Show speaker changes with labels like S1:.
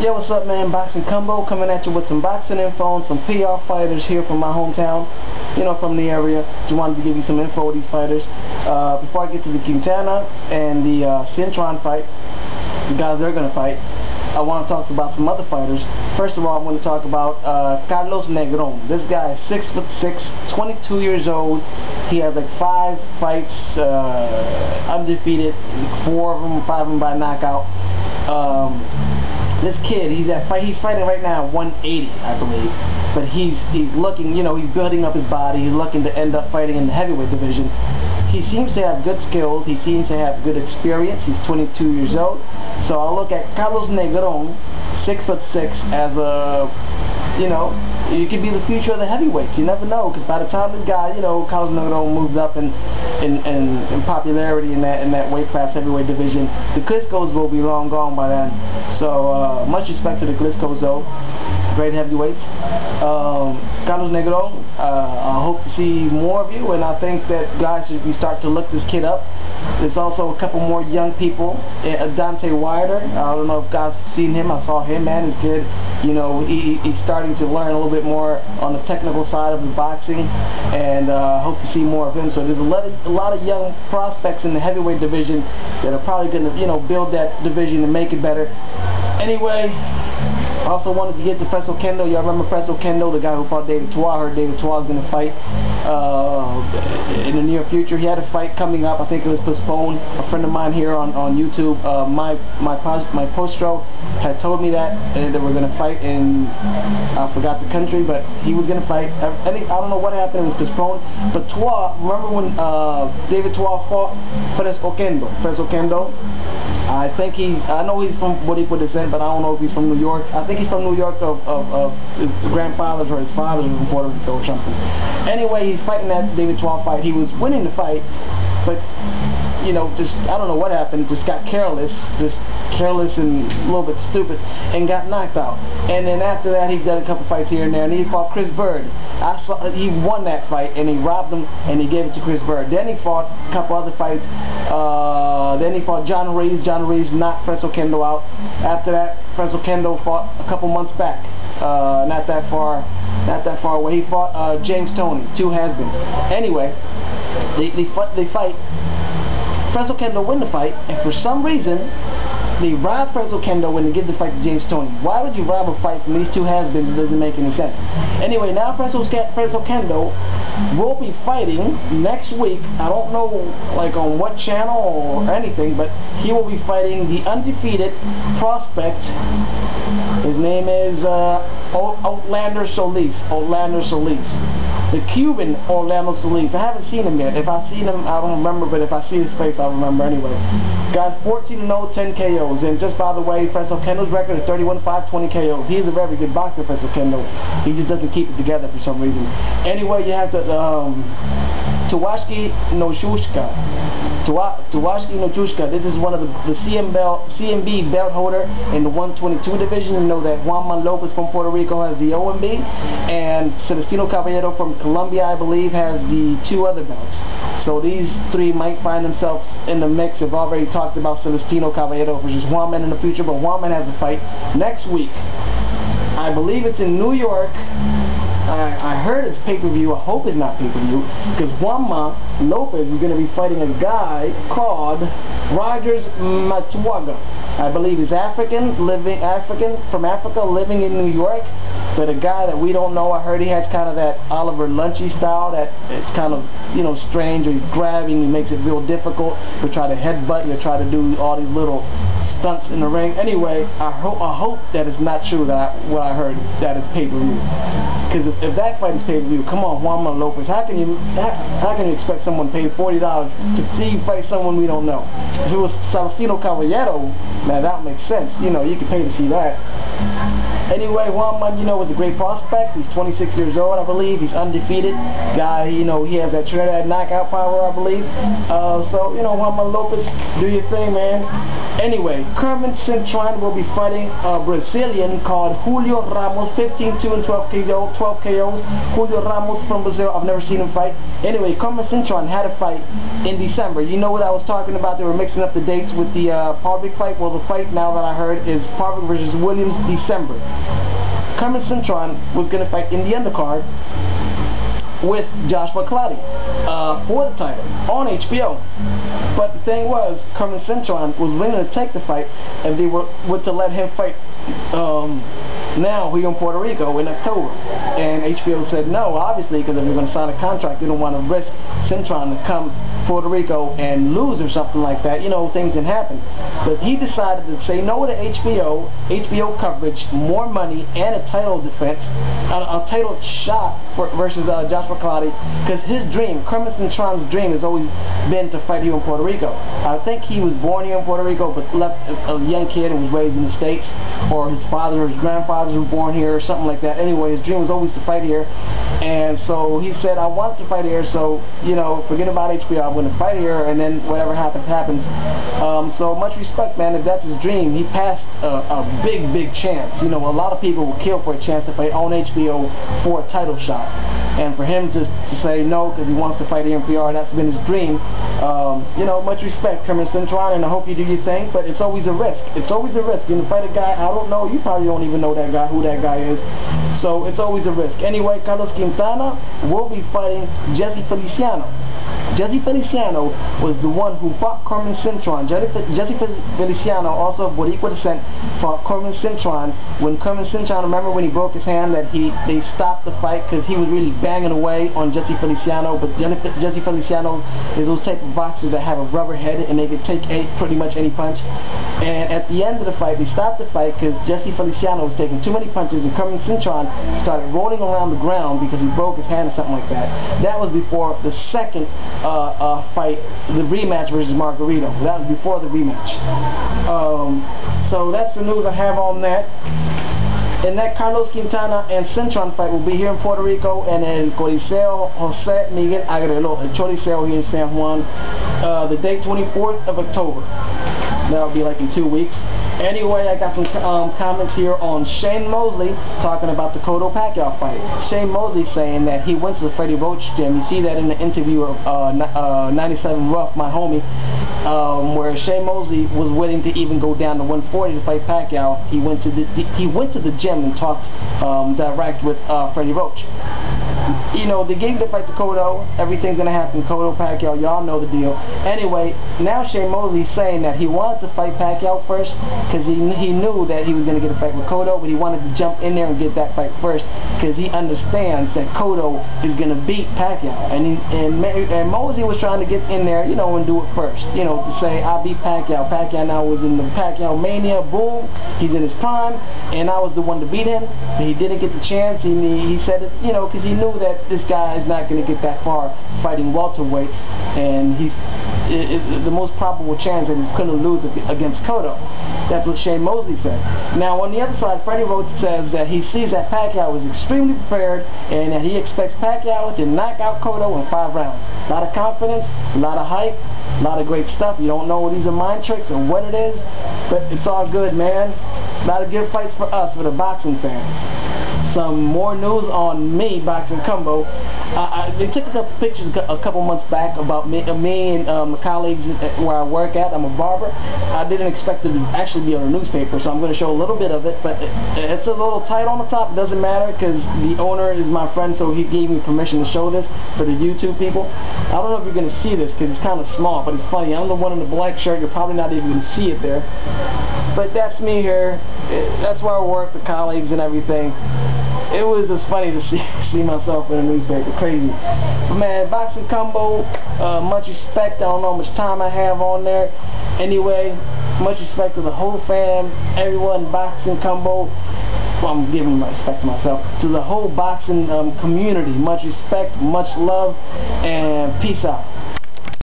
S1: Yo, what's up, man? Boxingcombo coming at you with some boxing info and some PR fighters here from my hometown, you know, from the area. Just wanted to give you some info of these fighters. Before I get to the Quintana and the Cintron fight, the guys they're going to fight, I want to talk about some other fighters. First of all, I want to talk about Carlos Negron. This guy is 6'6", 22 years old. He has like 5 fights undefeated, 5 of them by knockout. This kid, he's fighting right now at 180, I believe. But he's looking, you know, he's building up his body. He's looking to end up fighting in the heavyweight division. He seems to have good skills. He seems to have good experience. He's 22 years old. So I look at Carlos Negron, 6'6", as a, you know, he could be the future of the heavyweights. You never know, because by the time the guy, you know, Carlos Negron moves up in popularity in that weight class heavyweight division, the Klitschko's will be long gone by then. So much respect to the Klitschko's though. Great heavyweights. Carlos Negron, I hope to see more of you, and I think that guys should start to look this kid up. There's also a couple more young people. Dante Wilder, I don't know if guys have seen him. I saw him, man. This kid, you know, he's starting to learn a little bit more on the technical side of the boxing, and hope to see more of him. So there's a lot of young prospects in the heavyweight division that are probably going to, you know, build that division and make it better. Anyway, I also wanted to get to Preso Kendo. Y'all remember Preso Kendo, the guy who fought David Tua? I heard David Tua is going to fight in the near future. He had a fight coming up. I think it was postponed. A friend of mine here on YouTube, my postro, had told me that they were going to fight in, I forgot the country, but he was going to fight. I don't know what happened. It was postponed. But Tua, remember when David Tua fought Preso Kendo? I know he's from Boricua descent, but I don't know if he's from New York. I think he's from New York of his grandfathers or his father was from Puerto Rico or something. Anyway, he's fighting that David Tua fight. He was winning the fight, but, you know, just, I don't know what happened, just got careless and a little bit stupid, and got knocked out. And then after that, he's done a couple fights here and there, and he fought Chris Bird. He won that fight, and he robbed him, and he gave it to Chris Bird. Then he fought a couple other fights. Then he fought John Reis. John Reis knocked Preso Kendo out. After that, Preso Kendo fought a couple months back. Not that far away. He fought James Toney, 2 has-beens. Anyway, they fight. Preso Kendo win the fight, and for some reason, they robbed Preso Kendo when they give the fight to James Toney. Why would you rob a fight from these 2 has-beens? It doesn't make any sense. Anyway, now Preso Kendo will be fighting next week. I don't know, like, on what channel or anything, but he will be fighting the undefeated prospect. His name is Orlando Solis. The Cuban Orlando Solis. I haven't seen him yet. If I seen him, I don't remember, but if I see his face, I'll remember anyway. Guy's 14-0, 10 KOs. And just by the way, Preso Kendo's record is 31-5, 20 KOs. He is a very good boxer, Preso Kendo. He just doesn't keep it together for some reason. Anyway, you have to Tuwashki Nochushka. This is one of the CMB belt holder in the 122 division. You know that Juanma Lopez from Puerto Rico has the OMB, and Celestino Caballero from Colombia, I believe, has the 2 other belts. So these 3 might find themselves in the mix. I've already talked about Celestino Caballero versus Juanma in the future, but Juanma has a fight next week. I believe it's in New York. I heard it's pay-per-view. I hope it's not pay-per-view, because Juanma Lopez is going to be fighting a guy called Rogers Matuaga. I believe he's African from Africa, living in New York, but a guy that we don't know. I heard he has kind of that Oliver Lunchy style, that it's kind of, you know, strange, or he's grabbing, he makes it real difficult. He'll try to headbutt, he'll try to do all these little stunts in the ring. Anyway, I hope that it's not true, what I heard, that it's pay-per-view. Because if that fight is pay-per-view, come on, Juanma Lopez, how can you expect someone to pay $40 to see you fight someone we don't know? If it was Celestino Caballero, man, that would make sense. You know, you could pay to see that. Anyway, Juanma, you know, was a great prospect. He's 26 years old, I believe. He's undefeated. Guy, you know, he has that Trinidad knockout power, I believe. So, you know, Juanma Lopez, do your thing, man. Anyway, Kermit Cintron will be fighting a Brazilian called Julio Ramos, 15-2 and 12 KOs. Julio Ramos from Brazil. I've never seen him fight. Anyway, Kermit Cintron had a fight in December. You know what I was talking about? They were mixing up the dates with the Parvic fight. Well, the fight, now that I heard, is Parvic versus Williams, December. Kermit Cintron was going to fight in the undercard with Joshua Clottey for the title on HBO. But the thing was, Kermit Cintron was willing to take the fight if they were to let him fight now here in Puerto Rico in October. And HBO said no, obviously, because if they're going to sign a contract, they don't want to risk Cintron to come to Puerto Rico and lose or something like that. You know, things can happen. But he decided to say no to HBO coverage, more money, and a title defense, a title shot versus Joshua Clottey, because his dream, Kermit Cintron's dream, has always been to fight here in Puerto Rico. I think he was born here in Puerto Rico, but left as a young kid and was raised in the States, or his father or his grandfathers were born here, or something like that. Anyway, his dream was always to fight here, and so he said, I want to fight here, so, you know, forget about HBO, I'm going to fight here, and then whatever happens, happens. So much respect, man. If that's his dream, he passed a big chance. You know, a lot of people will kill for a chance to fight on HBO for a title shot, and for him just to say no because he wants to fight here in PR, that's been his dream. You know, much respect, Kermit Cintron, and I hope you do your thing, but it's always a risk. It's always a risk. You can fight a guy, I don't know, you probably don't even know that guy, who that guy is, so it's always a risk. Anyway, Carlos Quintana will be fighting Jesse Feliciano. Jesse Feliciano was the one who fought Kermit Cintron. Jesse Feliciano, also of Boricua descent, fought Kermit Cintron. When Kermit Cintron, remember when he broke his hand, that they stopped the fight because he was really banging away on Jesse Feliciano. But Jesse Feliciano is those type of boxers that have a rubber head and they can take pretty much any punch. And at the end of the fight, they stopped the fight because Jesse Feliciano was taking too many punches, and Kermit Cintron started rolling around the ground because he broke his hand or something like that. That was before the second fight, the rematch versus Margarito. That was before the rematch. So that's the news I have on that. And that Carlos Quintana and Cintron fight will be here in Puerto Rico and in Coliseo Jose Miguel Agrelo, el Choliseo here in San Juan, the date 24th of October. That'll be like in 2 weeks. Anyway, I got some comments here on Shane Mosley talking about the Cotto Pacquiao fight. Shane Mosley saying that he went to the Freddie Roach gym. You see that in the interview of 97 Rough, my homie, where Shane Mosley was willing to even go down to 140 to fight Pacquiao. He went to the gym and talked direct with Freddie Roach. You know, they gave the fight to Cotto. Everything's gonna happen. Cotto, Pacquiao, y'all know the deal. Anyway, now Shane Mosley's saying that he wanted to fight Pacquiao first because he knew that he was gonna get a fight with Cotto, but he wanted to jump in there and get that fight first because he understands that Cotto is gonna beat Pacquiao. And Mosley was trying to get in there, you know, and do it first. You know, to say I beat Pacquiao. Pacquiao now was in the Pacquiao mania. Boom, he's in his prime, and I was the one to beat him. But he didn't get the chance. He said it, you know, because he knew that this guy is not going to get that far fighting welterweights, and he's the most probable chance that he's going to lose against Cotto. That's what Shane Mosley said. Now on the other side, Freddie Roach says that he sees that Pacquiao is extremely prepared and that he expects Pacquiao to knock out Cotto in 5 rounds. A lot of confidence, a lot of hype, a lot of great stuff. You don't know these are mind tricks or what it is, but it's all good, man. A lot of good fights for us, for the boxing fans. Some more news on me, Boxingcombo. They took a couple pictures a couple months back about me and my colleagues where I work at. I'm a barber. I didn't expect it to actually be on a newspaper, so I'm going to show a little bit of it, but it's a little tight on the top. It doesn't matter because the owner is my friend, so he gave me permission to show this for the YouTube people. I don't know if you're going to see this because it's kind of small, but it's funny. I'm the one in the black shirt. You're probably not even going to see it there. But that's me here. That's where I work, the colleagues and everything. It was just funny to see myself in a newspaper. Crazy. But man, Boxingcombo, much respect. I don't know how much time I have on there. Anyway, much respect to the whole fam, everyone, Boxingcombo. Well, I'm giving my respect to myself. To the whole boxing community. Much respect, much love, and peace out.